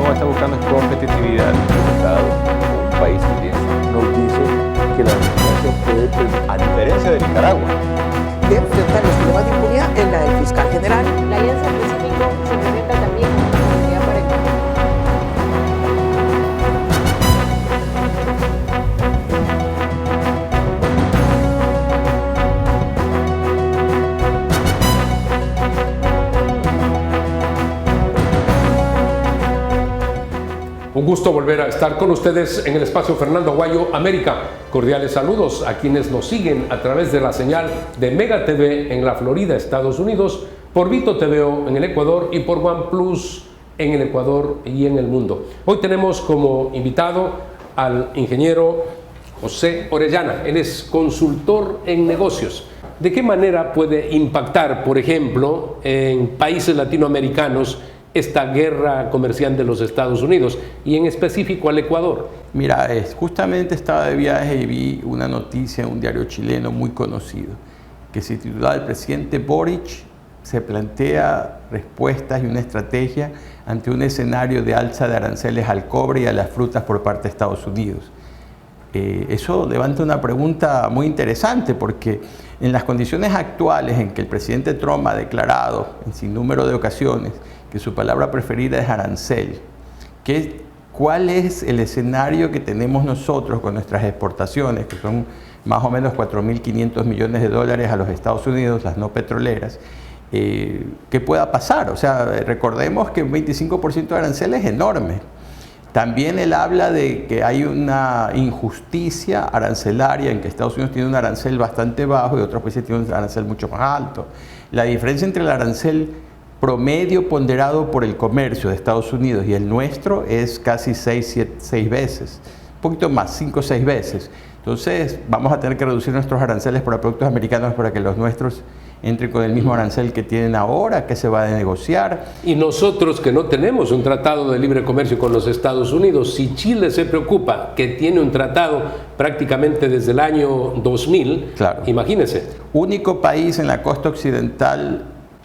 Trump está buscando es competitividad en el mercado, un país que piensa. Nos dice que la democracia puede, a diferencia de Nicaragua, de enfrentar los problemas de impunidad en la del fiscal general. La Alianza del Pacífico se presenta también como oportunidad para el mundo. Un gusto volver a estar con ustedes en el espacio Fernando Aguayo América. Cordiales saludos a quienes nos siguen a través de la señal de Mega TV en la Florida, Estados Unidos, por Vito TVO en el Ecuador y por OnePlus en el Ecuador y en el mundo. Hoy tenemos como invitado al ingeniero José Orellana. Él es consultor en negocios. ¿De qué manera puede impactar, por ejemplo, en países latinoamericanos esta guerra comercial de los Estados Unidos y en específico al Ecuador? Mira, justamente estaba de viaje y vi una noticia en un diario chileno muy conocido que se titulaba "El presidente Boric se plantea respuestas y una estrategia ante un escenario de alza de aranceles al cobre y a las frutas por parte de Estados Unidos". Eso levanta una pregunta muy interesante, porque en las condiciones actuales en que el presidente Trump ha declarado en sinnúmero de ocasiones que su palabra preferida es arancel, ¿cuál es el escenario que tenemos nosotros con nuestras exportaciones, que son más o menos 4.500 millones de dólares a los Estados Unidos, las no petroleras? ¿Qué pueda pasar? O sea, recordemos que un 25% de arancel es enorme. También él habla de que hay una injusticia arancelaria en que Estados Unidos tiene un arancel bastante bajo y otros países tienen un arancel mucho más alto. La diferencia entre el arancel promedio ponderado por el comercio de Estados Unidos y el nuestro es casi 6 veces, un poquito más, 5 o 6 veces. Entonces vamos a tener que reducir nuestros aranceles para productos americanos para que los nuestros entren con el mismo arancel que tienen ahora, que se va a negociar. Y nosotros que no tenemos un tratado de libre comercio con los Estados Unidos, si Chile se preocupa que tiene un tratado prácticamente desde el año 2000, claro, imagínense. Único país en la costa occidental,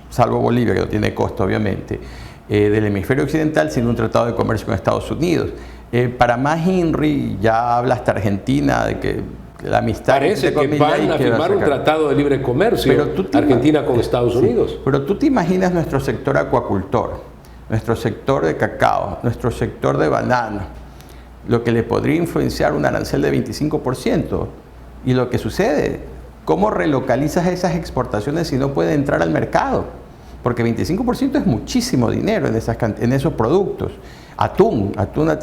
salvo Bolivia, que no tiene costa obviamente, del hemisferio occidental sin un tratado de comercio con Estados Unidos. Para más Henry, ya habla hasta Argentina de que la amistad... Parece que van a firmar un tratado de libre comercio, Argentina con Estados Unidos. Sí, pero tú te imaginas nuestro sector acuacultor, nuestro sector de cacao, nuestro sector de banana, lo que le podría influenciar un arancel de 25%. Y lo que sucede, ¿cómo relocalizas esas exportaciones si no puede entrar al mercado? Porque 25% es muchísimo dinero en esos productos. Atún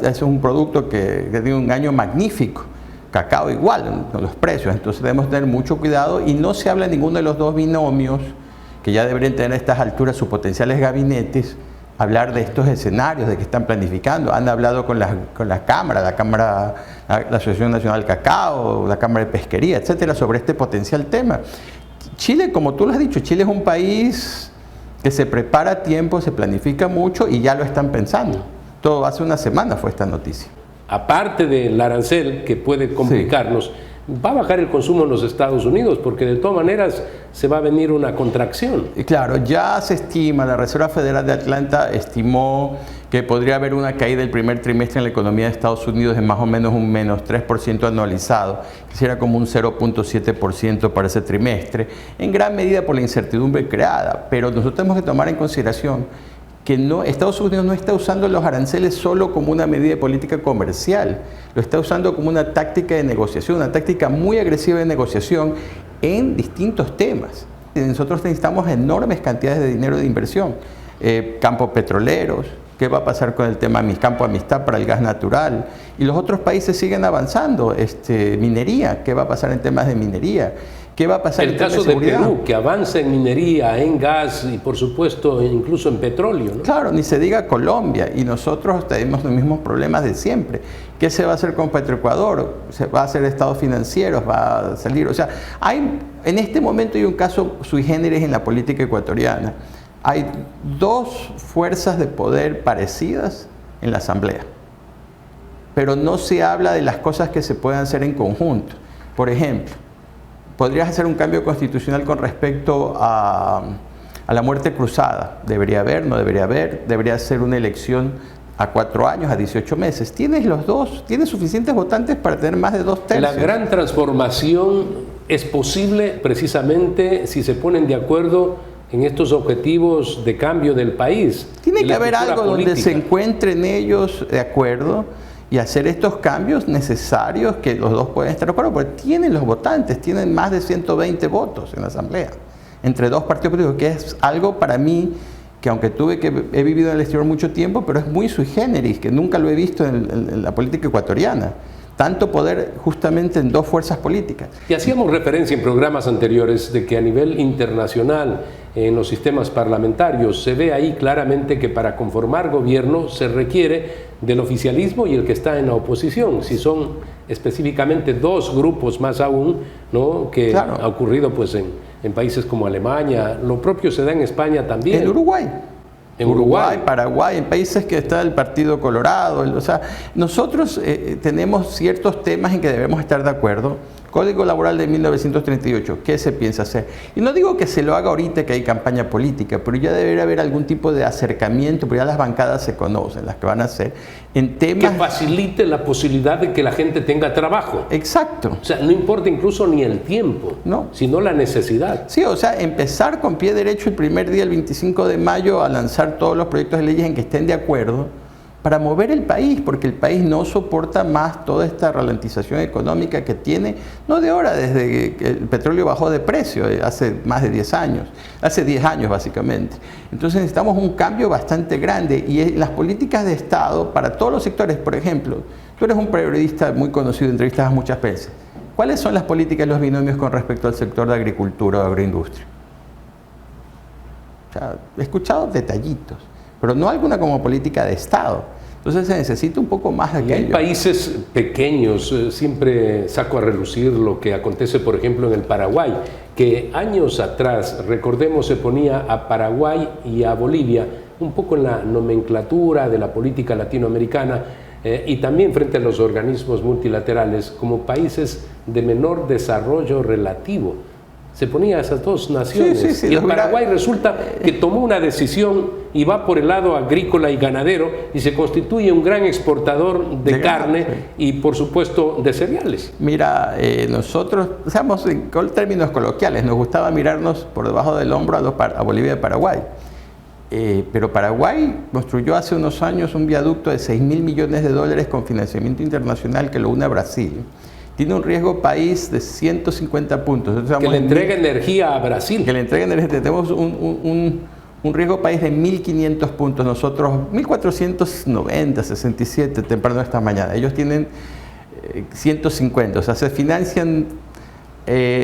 es un producto que tiene un año magnífico. Cacao igual, los precios. Entonces debemos tener mucho cuidado y no se habla de ninguno de los dos binomios que ya deberían tener a estas alturas sus potenciales gabinetes, hablar de estos escenarios, de que están planificando. Han hablado con la Cámara, la Asociación Nacional Cacao, la Cámara de Pesquería, etcétera, sobre este potencial tema. Chile, como tú lo has dicho, Chile es un país que se prepara a tiempo, se planifica mucho y ya lo están pensando. Todo hace una semana fue esta noticia. Aparte del arancel que puede complicarnos, sí, va a bajar el consumo en los Estados Unidos, porque de todas maneras se va a venir una contracción. Y claro, ya se estima, la Reserva Federal de Atlanta estimó que podría haber una caída del primer trimestre en la economía de Estados Unidos de más o menos un menos 3% anualizado, que sería como un 0.7% para ese trimestre, en gran medida por la incertidumbre creada. Pero nosotros tenemos que tomar en consideración que Estados Unidos no está usando los aranceles solo como una medida de política comercial, lo está usando como una táctica de negociación, una táctica muy agresiva de negociación en distintos temas. Nosotros necesitamos enormes cantidades de dinero de inversión, campos petroleros, qué va a pasar con el tema campo amistad para el gas natural, y los otros países siguen avanzando, minería, qué va a pasar en temas de minería. ¿Qué va a pasar el caso de Perú, que avanza en minería, en gas y por supuesto incluso en petróleo, ¿no? Claro, ni se diga Colombia, y nosotros tenemos los mismos problemas de siempre. ¿Qué se va a hacer con Petroecuador? ¿Se va a hacer estados financieros? ¿Va a salir? O sea, en este momento hay un caso sui generis en la política ecuatoriana. Hay dos fuerzas de poder parecidas en la Asamblea, pero no se habla de las cosas que se pueden hacer en conjunto. Por ejemplo, podrías hacer un cambio constitucional con respecto a la muerte cruzada. ¿Debería haber? ¿No debería haber? ¿Debería ser una elección a 4 años, a 18 meses. Tienes los dos, tienes suficientes votantes para tener más de 2/3. La gran transformación es posible precisamente si se ponen de acuerdo en estos objetivos de cambio del país. Tiene de que la haber estructura algo donde política. se encuentren ellos de acuerdo y hacer estos cambios necesarios que los dos pueden estar de acuerdo, porque tienen los votantes, tienen más de 120 votos en la Asamblea, entre dos partidos políticos, que es algo para mí que aunque he vivido en el exterior mucho tiempo, pero es muy sui generis, que nunca lo he visto en la política ecuatoriana. Tanto poder justamente en dos fuerzas políticas. Y hacíamos referencia en programas anteriores de que a nivel internacional, en los sistemas parlamentarios, se ve ahí claramente que para conformar gobierno se requiere del oficialismo y el que está en la oposición. Si son específicamente dos grupos más aún, ¿no?, que Claro. ha ocurrido pues en países como Alemania, lo propio se da en España también. En Uruguay. En Uruguay. Paraguay, en países que está el Partido Colorado. O sea, nosotros tenemos ciertos temas en que debemos estar de acuerdo. Código Laboral de 1938, ¿qué se piensa hacer? Y no digo que se lo haga ahorita que hay campaña política, pero ya debería haber algún tipo de acercamiento, porque ya las bancadas se conocen, las que van a hacer, en Que temas... facilite la posibilidad de que la gente tenga trabajo. Exacto. O sea, no importa incluso ni el tiempo, No. sino la necesidad. Sí, o sea, empezar con pie derecho el primer día, el 25 de mayo, a lanzar todos los proyectos de leyes en que estén de acuerdo para mover el país, porque el país no soporta más toda esta ralentización económica que tiene, no de ahora, desde que el petróleo bajó de precio, hace más de 10 años, hace 10 años básicamente. Entonces necesitamos un cambio bastante grande y las políticas de Estado para todos los sectores, por ejemplo, tú eres un periodista muy conocido, entrevistas muchas veces. ¿Cuáles son las políticas de los binomios con respecto al sector de agricultura o agroindustria? O sea, he escuchado detallitos, pero no alguna como política de Estado. Entonces se necesita un poco más de Y hay aquello. países pequeños, siempre saco a relucir lo que acontece, por ejemplo, en el Paraguay, que años atrás, recordemos, se ponía a Paraguay y a Bolivia un poco en la nomenclatura de la política latinoamericana y también frente a los organismos multilaterales como países de menor desarrollo relativo. Se ponía a esas dos naciones. Sí, sí, sí, y el los Paraguay resulta que tomó una decisión y va por el lado agrícola y ganadero y se constituye un gran exportador de carne sí. y, por supuesto, de cereales. Mira, nosotros, usamos en términos coloquiales, nos gustaba mirarnos por debajo del hombro a Bolivia y Paraguay. Pero Paraguay construyó hace unos años un viaducto de $6.000 millones con financiamiento internacional que lo une a Brasil. Tiene un riesgo país de 150 puntos. Que le entrega energía a Brasil. Que le entrega energía. Tenemos un riesgo país de 1.500 puntos. Nosotros 1.490, 67 temprano esta mañana. Ellos tienen 150. O sea, se financian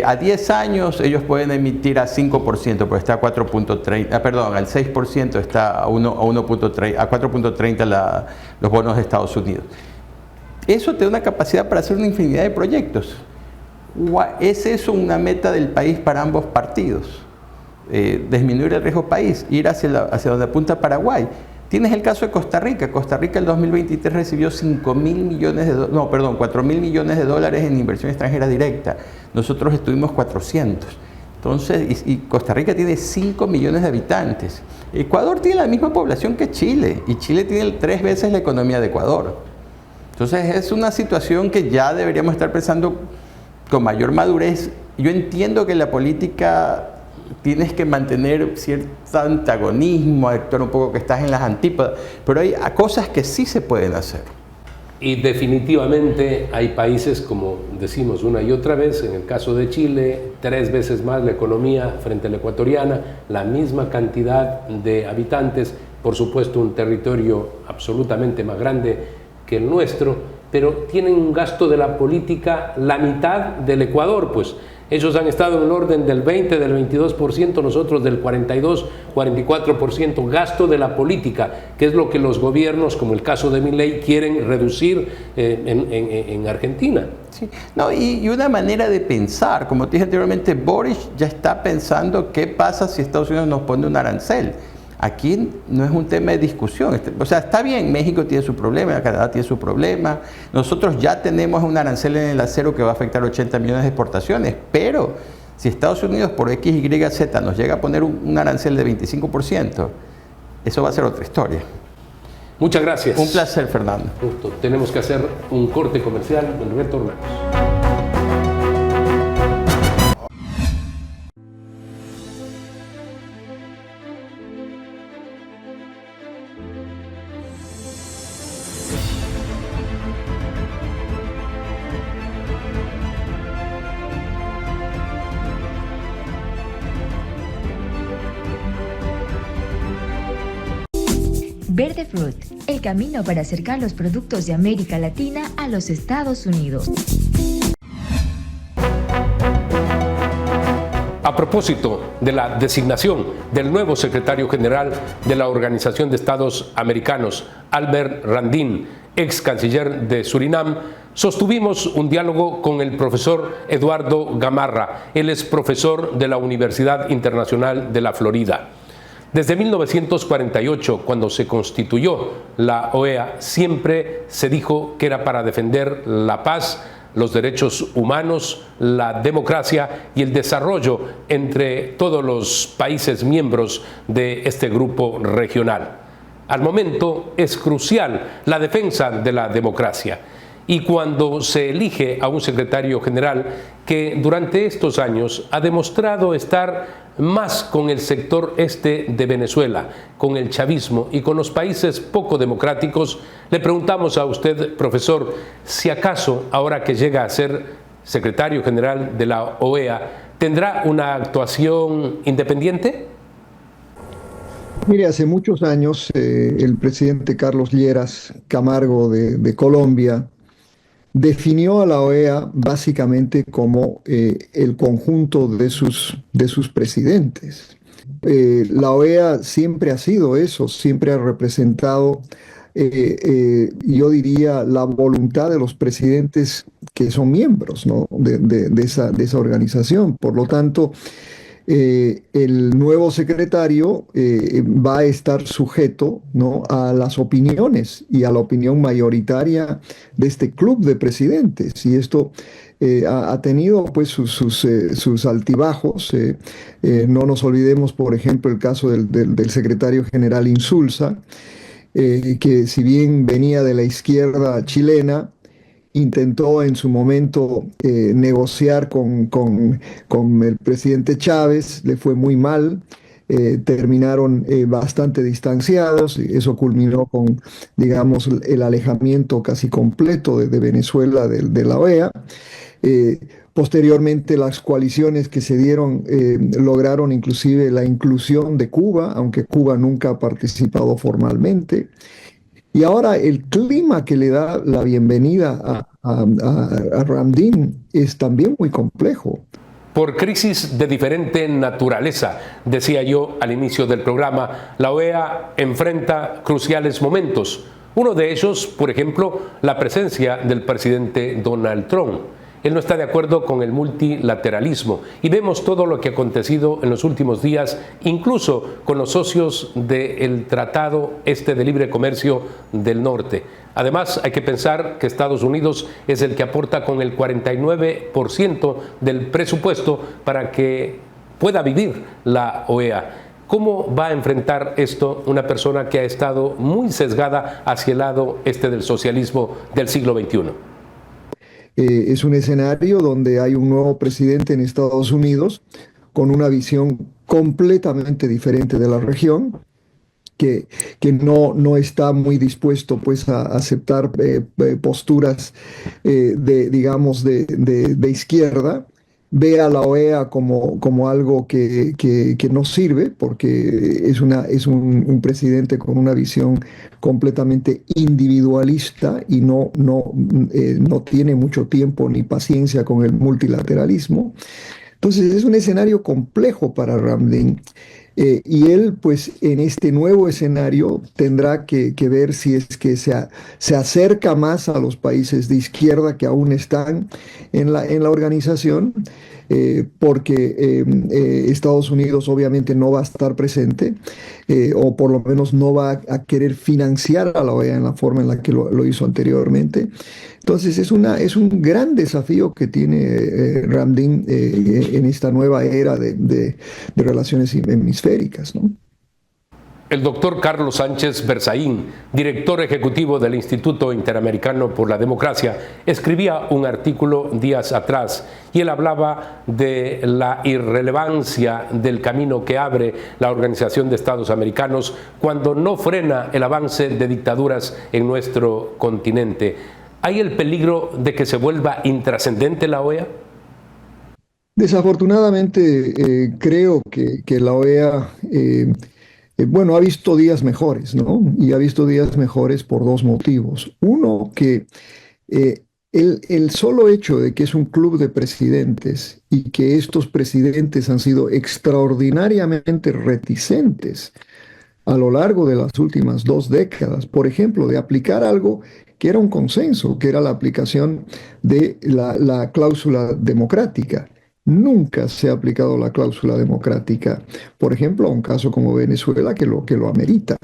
a 10 años. Ellos pueden emitir a 5%, porque está a 4.30. Perdón, al 6% está a 1.30, a 4.30 los bonos de Estados Unidos. Eso te da una capacidad para hacer una infinidad de proyectos. ¿Es eso una meta del país para ambos partidos? Disminuir el riesgo país, ir hacia donde apunta Paraguay. Tienes el caso de Costa Rica. Costa Rica en 2023 recibió $4.000 millones de dólares en inversión extranjera directa. Nosotros estuvimos 400. Entonces, y Costa Rica tiene 5 millones de habitantes. Ecuador tiene la misma población que Chile, y Chile tiene 3 veces la economía de Ecuador. Entonces es una situación que ya deberíamos estar pensando con mayor madurez. Yo entiendo que la política tienes que mantener cierto antagonismo, actuar un poco que estás en las antípodas, pero hay cosas que sí se pueden hacer. Y definitivamente hay países, como decimos una y otra vez, en el caso de Chile, 3 veces más la economía frente a la ecuatoriana, la misma cantidad de habitantes, por supuesto un territorio absolutamente más grande que el nuestro, pero tienen un gasto de la política la mitad del Ecuador, pues ellos han estado en el orden del 20, del 22%, nosotros del 42, 44% gasto de la política, que es lo que los gobiernos, como el caso de Milei, quieren reducir en Argentina. Sí. No, y una manera de pensar, como te dije anteriormente, Boric ya está pensando qué pasa si Estados Unidos nos pone un arancel. Aquí no es un tema de discusión. O sea, está bien, México tiene su problema, Canadá tiene su problema. Nosotros ya tenemos un arancel en el acero que va a afectar 80 millones de exportaciones, pero si Estados Unidos por X, Y, Z nos llega a poner un arancel de 25%, eso va a ser otra historia. Muchas gracias. Un placer, Fernando. Justo. Tenemos que hacer un corte comercial. Retornamos. Verde Fruit, el camino para acercar los productos de América Latina a los Estados Unidos. A propósito de la designación del nuevo secretario general de la Organización de Estados Americanos, Albert Randin, ex canciller de Surinam, sostuvimos un diálogo con el profesor Eduardo Gamarra. Él es profesor de la Universidad Internacional de la Florida. Desde 1948, cuando se constituyó la OEA, siempre se dijo que era para defender la paz, los derechos humanos, la democracia y el desarrollo entre todos los países miembros de este grupo regional. Al momento es crucial la defensa de la democracia. Y cuando se elige a un secretario general que durante estos años ha demostrado estar más con el sector este de Venezuela, con el chavismo y con los países poco democráticos, le preguntamos a usted, profesor, si acaso, ahora que llega a ser secretario general de la OEA, ¿tendrá una actuación independiente? Mire, hace muchos años el presidente Carlos Lleras Camargo de Colombia definió a la OEA básicamente como el conjunto de sus presidentes. La OEA siempre ha sido eso, siempre ha representado, yo diría, la voluntad de los presidentes que son miembros, ¿no?, de esa organización. Por lo tanto, el nuevo secretario va a estar sujeto, ¿no?, a las opiniones y a la opinión mayoritaria de este club de presidentes. Y esto ha tenido pues sus altibajos. No nos olvidemos, por ejemplo, el caso del secretario general Insulza, que si bien venía de la izquierda chilena, intentó en su momento negociar con el presidente Chávez, le fue muy mal, terminaron bastante distanciados, y eso culminó con, digamos, el alejamiento casi completo de Venezuela de la OEA. Posteriormente las coaliciones que se dieron lograron inclusive la inclusión de Cuba, aunque Cuba nunca ha participado formalmente. Y ahora el clima que le da la bienvenida a Randin es también muy complejo. Por crisis de diferente naturaleza, decía yo al inicio del programa, la OEA enfrenta cruciales momentos. Uno de ellos, por ejemplo, la presencia del presidente Donald Trump. Él no está de acuerdo con el multilateralismo y vemos todo lo que ha acontecido en los últimos días, incluso con los socios del Tratado de Libre Comercio del Norte. Además, hay que pensar que Estados Unidos es el que aporta con el 49% del presupuesto para que pueda vivir la OEA. ¿Cómo va a enfrentar esto una persona que ha estado muy sesgada hacia el lado del socialismo del siglo XXI? Es un escenario donde hay un nuevo presidente en Estados Unidos con una visión completamente diferente de la región, que no está muy dispuesto pues a aceptar posturas digamos de izquierda. Ve a la OEA como algo que no sirve, porque es un presidente con una visión completamente individualista y no tiene mucho tiempo ni paciencia con el multilateralismo. Entonces es un escenario complejo para Randin. Y él, pues, en este nuevo escenario tendrá que ver si es que se acerca más a los países de izquierda que aún están en la organización, porque Estados Unidos obviamente no va a estar presente, o por lo menos no va a querer financiar a la OEA en la forma en la que lo hizo anteriormente. Entonces es un gran desafío que tiene Randin en esta nueva era de relaciones hemisféricas, ¿no? El doctor Carlos Sánchez Berzaín, director ejecutivo del Instituto Interamericano por la Democracia, escribía un artículo días atrás y él hablaba de la irrelevancia del camino que abre la Organización de Estados Americanos cuando no frena el avance de dictaduras en nuestro continente. ¿Hay el peligro de que se vuelva intrascendente la OEA? Desafortunadamente, creo que la OEA bueno, ha visto días mejores, ¿no? Y ha visto días mejores por dos motivos. Uno, que el solo hecho de que es un club de presidentes y que estos presidentes han sido extraordinariamente reticentes a lo largo de las últimas 2 décadas, por ejemplo, de aplicar algo que era un consenso, que era la aplicación de la cláusula democrática. Nunca se ha aplicado la cláusula democrática, por ejemplo, a un caso como Venezuela que lo amerita.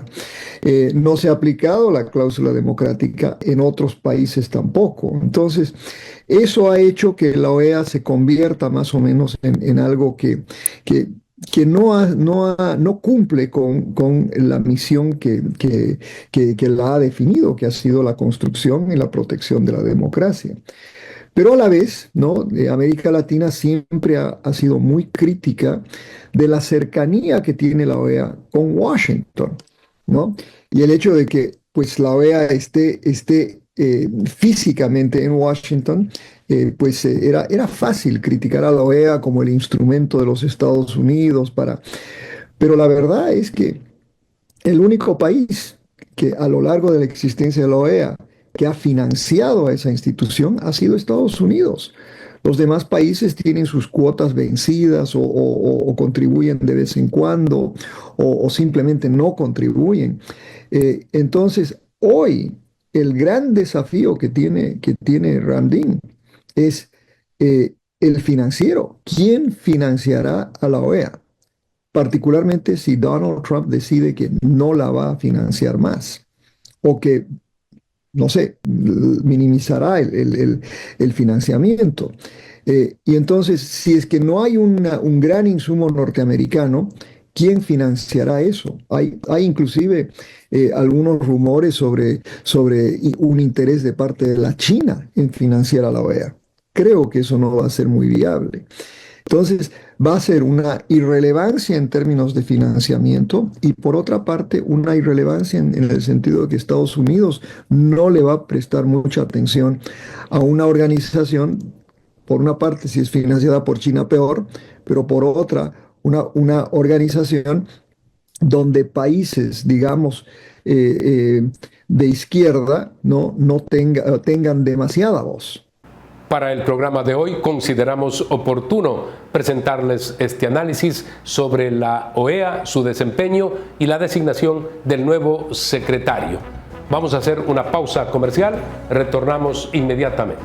No se ha aplicado la cláusula democrática en otros países tampoco. Entonces, eso ha hecho que la OEA se convierta más o menos en algo que no cumple con la misión que la ha definido, que ha sido la construcción y la protección de la democracia. Pero a la vez, ¿no? América Latina siempre ha sido muy crítica de la cercanía que tiene la OEA con Washington, ¿no? Y el hecho de que pues, la OEA esté físicamente en Washington, era fácil criticar a la OEA como el instrumento de los Estados Unidos Pero la verdad es que el único país que a lo largo de la existencia de la OEA que ha financiado a esa institución ha sido Estados Unidos. Los demás países tienen sus cuotas vencidas o contribuyen de vez en cuando o simplemente no contribuyen. Entonces, hoy el gran desafío que tiene Ramdin es el financiero. ¿Quién financiará a la OEA? Particularmente si Donald Trump decide que no la va a financiar más o que no sé, minimizará el financiamiento. Y entonces, si es que no hay un gran insumo norteamericano, ¿quién financiará eso? Hay inclusive algunos rumores sobre un interés de parte de la China en financiar a la OEA. Creo que eso no va a ser muy viable. Entonces, va a ser una irrelevancia en términos de financiamiento y por otra parte una irrelevancia en el sentido de que Estados Unidos no le va a prestar mucha atención a una organización, por una parte si es financiada por China peor, pero por otra una organización donde países, digamos, de izquierda no tengan demasiada voz. Para el programa de hoy consideramos oportuno presentarles este análisis sobre la OEA, su desempeño y la designación del nuevo secretario. Vamos a hacer una pausa comercial, retornamos inmediatamente.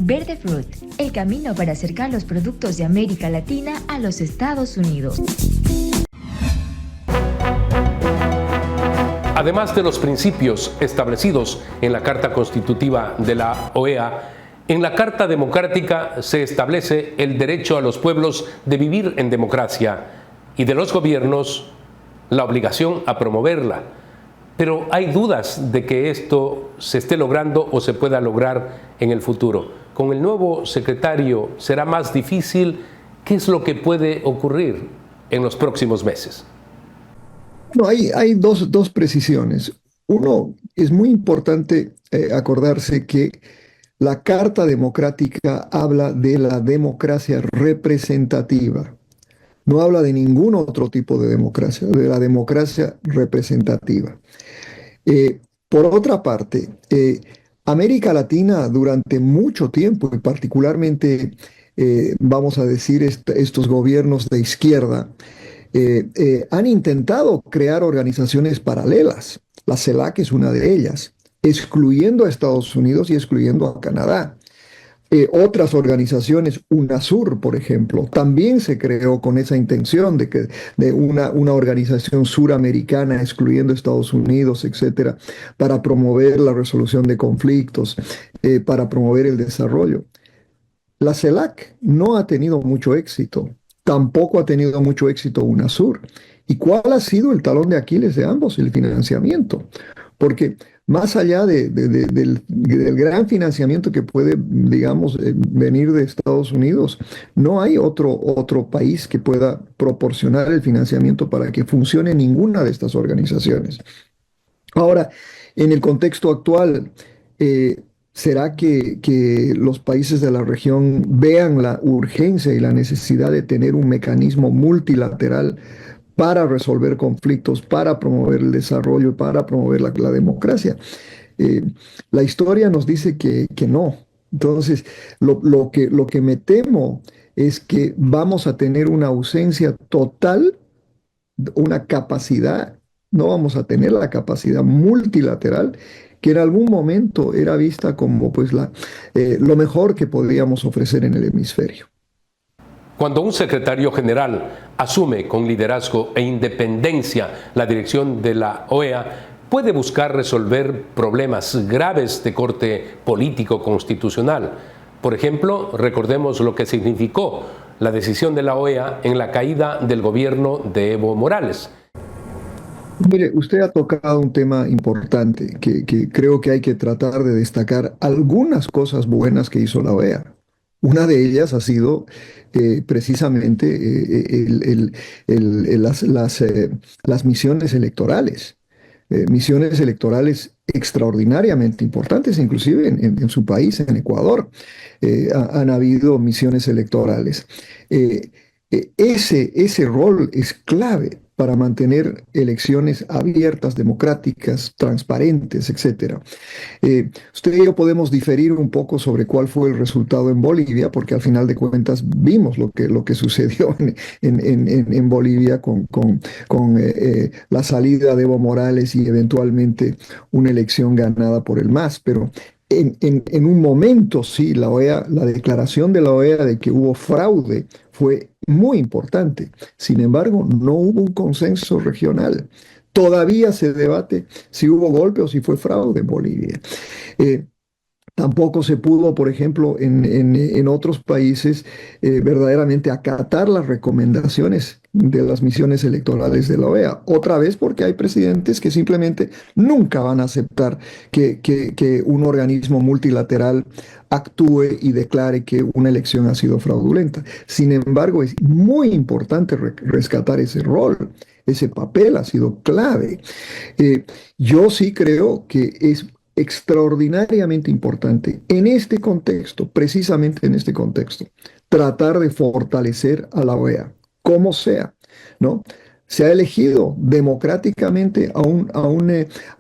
Verde Fruit, el camino para acercar los productos de América Latina a los Estados Unidos. Además de los principios establecidos en la Carta Constitutiva de la OEA, en la Carta Democrática se establece el derecho a los pueblos de vivir en democracia y de los gobiernos la obligación a promoverla. Pero hay dudas de que esto se esté logrando o se pueda lograr en el futuro. Con el nuevo secretario será más difícil. ¿Qué es lo que puede ocurrir en los próximos meses? No, hay dos precisiones. Uno, es muy importante acordarse que la Carta Democrática habla de la democracia representativa. No habla de ningún otro tipo de democracia, de la democracia representativa. Por otra parte, América Latina durante mucho tiempo, y particularmente, vamos a decir, estos gobiernos de izquierda, han intentado crear organizaciones paralelas. La CELAC es una de ellas, excluyendo a Estados Unidos y excluyendo a Canadá. Otras organizaciones, UNASUR, por ejemplo, también se creó con esa intención de una organización suramericana, excluyendo Estados Unidos, etcétera, para promover la resolución de conflictos, para promover el desarrollo. La CELAC no ha tenido mucho éxito, tampoco ha tenido mucho éxito UNASUR. ¿Y cuál ha sido el talón de Aquiles de ambos? El financiamiento. Porque más allá del gran financiamiento que puede, digamos, venir de Estados Unidos, no hay otro país que pueda proporcionar el financiamiento para que funcione ninguna de estas organizaciones. Ahora, en el contexto actual, ¿será que los países de la región vean la urgencia y la necesidad de tener un mecanismo multilateral para resolver conflictos, para promover el desarrollo, para promover la democracia? La historia nos dice que no. Entonces, lo que me temo es que vamos a tener una ausencia total, una capacidad, no vamos a tener la capacidad multilateral que en algún momento era vista como pues lo mejor que podíamos ofrecer en el hemisferio. Cuando un secretario general asume con liderazgo e independencia la dirección de la OEA, puede buscar resolver problemas graves de corte político-constitucional. Por ejemplo, recordemos lo que significó la decisión de la OEA en la caída del gobierno de Evo Morales. Mire, usted ha tocado un tema importante que creo que hay que tratar de destacar algunas cosas buenas que hizo la OEA. Una de ellas ha sido precisamente las misiones electorales. Misiones electorales extraordinariamente importantes, inclusive en su país, en Ecuador, han habido misiones electorales. Ese rol es clave para mantener elecciones abiertas, democráticas, transparentes, etc. Usted y yo podemos diferir un poco sobre cuál fue el resultado en Bolivia, porque al final de cuentas vimos lo que sucedió en Bolivia con la salida de Evo Morales y eventualmente una elección ganada por el MAS, pero en un momento sí, la OEA, la declaración de la OEA de que hubo fraude fue muy importante. Sin embargo, no hubo un consenso regional. Todavía se debate si hubo golpe o si fue fraude en Bolivia. Tampoco se pudo, por ejemplo, en otros países verdaderamente acatar las recomendaciones de las misiones electorales de la OEA. Otra vez porque hay presidentes que simplemente nunca van a aceptar que un organismo multilateral actúe y declare que una elección ha sido fraudulenta. Sin embargo, es muy importante rescatar ese rol. Ese papel ha sido clave. Yo sí creo que es extraordinariamente importante en este contexto, precisamente en este contexto, tratar de fortalecer a la OEA, como sea, ¿no? Se ha elegido democráticamente a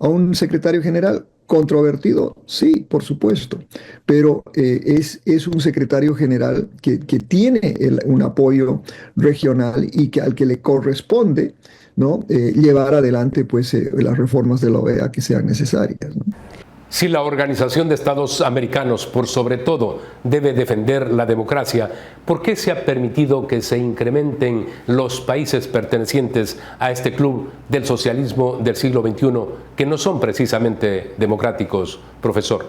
un secretario general controvertido, sí, por supuesto, pero es un secretario general que tiene un apoyo regional y al que le corresponde, ¿no? Llevar adelante pues, las reformas de la OEA que sean necesarias, ¿no? Si la Organización de Estados Americanos, por sobre todo, debe defender la democracia, ¿por qué se ha permitido que se incrementen los países pertenecientes a este club del socialismo del siglo XXI, que no son precisamente democráticos, profesor?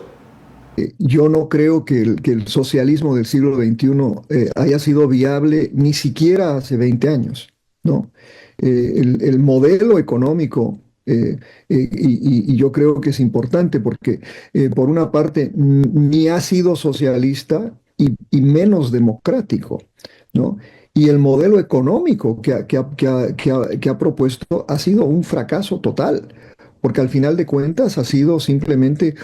Yo no creo que el socialismo del siglo XXI haya sido viable ni siquiera hace 20 años, ¿no? El modelo económico, y yo creo que es importante porque, por una parte, ni ha sido socialista y menos democrático, ¿no? Y el modelo económico que ha propuesto ha sido un fracaso total, porque al final de cuentas ha sido simplemente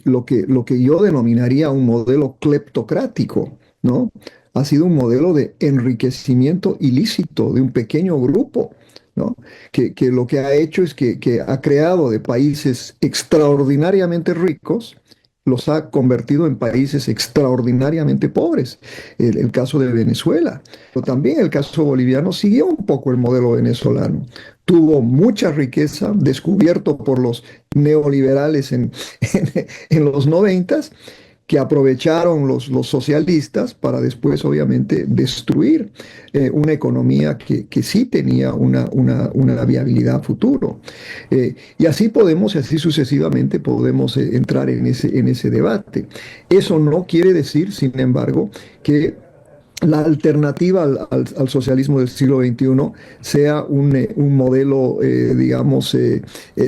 lo que yo denominaría un modelo cleptocrático, ¿no? Ha sido un modelo de enriquecimiento ilícito de un pequeño grupo, ¿no? Que lo que ha hecho es que ha creado de países extraordinariamente ricos, los ha convertido en países extraordinariamente pobres. El caso de Venezuela, pero también el caso boliviano siguió un poco el modelo venezolano. Tuvo mucha riqueza, descubierto por los neoliberales en los 90s, que aprovecharon los socialistas para después, obviamente, destruir una economía que sí tenía una viabilidad futuro. Y así sucesivamente podemos entrar en ese debate. Eso no quiere decir, sin embargo, que la alternativa al socialismo del siglo XXI sea un modelo,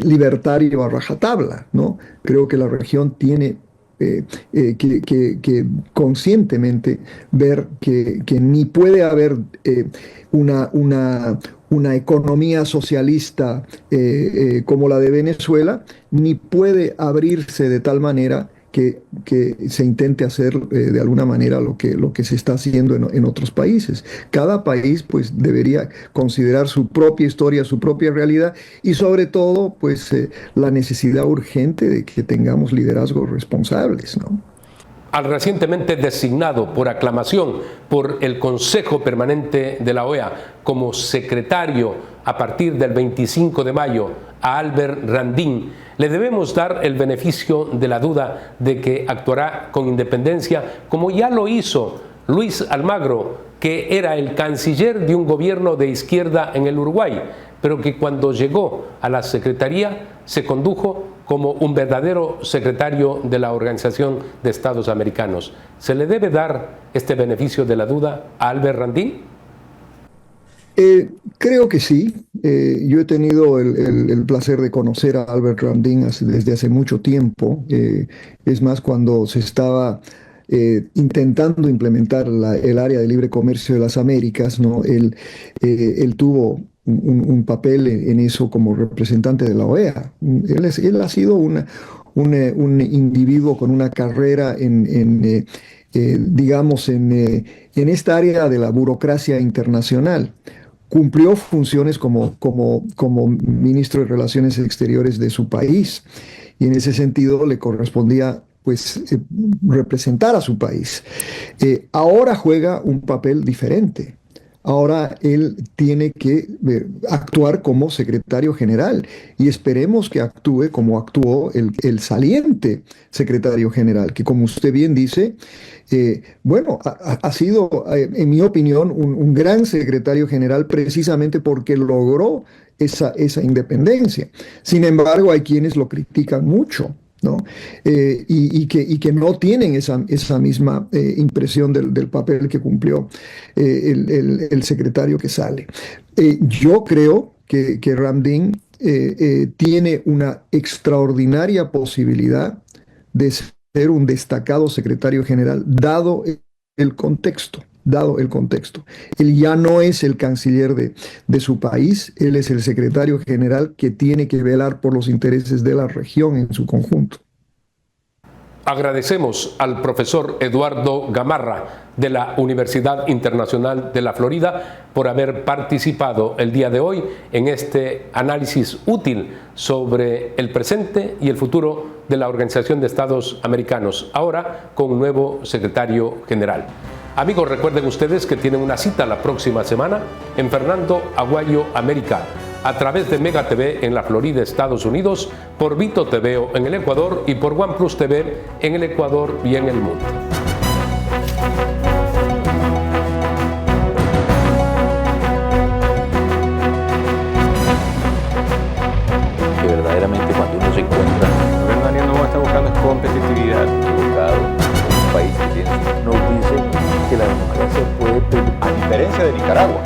libertario a rajatabla, ¿no? Creo que la región tiene que conscientemente ver que ni puede haber una economía socialista como la de Venezuela, ni puede abrirse de tal manera que se intente hacer de alguna manera lo que se está haciendo en otros países. Cada país pues debería considerar su propia historia, su propia realidad y sobre todo pues la necesidad urgente de que tengamos liderazgos responsables, ¿no? Al recientemente designado por aclamación por el Consejo Permanente de la OEA como secretario a partir del 25 de mayo a Albert Randin, le debemos dar el beneficio de la duda de que actuará con independencia como ya lo hizo Luis Almagro, que era el canciller de un gobierno de izquierda en el Uruguay, pero que cuando llegó a la secretaría se condujo como un verdadero secretario de la Organización de Estados Americanos. ¿Se le debe dar este beneficio de la duda a Albert Randin? Creo que sí. Yo he tenido el placer de conocer a Albert Randin desde hace mucho tiempo. Es más, cuando se estaba intentando implementar el área de libre comercio de las Américas, ¿no? Él tuvo un papel en eso como representante de la OEA. Él ha sido un individuo con una carrera en esta área de la burocracia internacional. Cumplió funciones como ministro de Relaciones Exteriores de su país y en ese sentido le correspondía pues representar a su país. Ahora juega un papel diferente. Ahora él tiene que actuar como secretario general y esperemos que actúe como actuó el saliente secretario general, que como usted bien dice, ha sido, en mi opinión, un gran secretario general precisamente porque logró esa independencia. Sin embargo, hay quienes lo critican mucho, ¿no? Y que no tienen esa misma impresión del papel que cumplió el secretario que sale. Yo creo que Randin tiene una extraordinaria posibilidad de ser un destacado secretario general, dado el contexto. Él ya no es el canciller de su país, él es el secretario general que tiene que velar por los intereses de la región en su conjunto. Agradecemos al profesor Eduardo Gamarra de la Universidad Internacional de la Florida por haber participado el día de hoy en este análisis útil sobre el presente y el futuro de la Organización de Estados Americanos, ahora con un nuevo secretario general. Amigos, recuerden ustedes que tienen una cita la próxima semana en Fernando Aguayo América, a través de Mega TV en la Florida, Estados Unidos, por Vito TV en el Ecuador y por OnePlus TV en el Ecuador y en el mundo. Que verdaderamente cuando uno se encuentra, El gobierno Daniel Noboa está buscando competitividad. equivocado en un país que tiene, nos dice que la democracia puede, a diferencia de Nicaragua,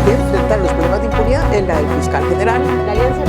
De enfrentar los problemas de impunidad en la del fiscal general. La alianza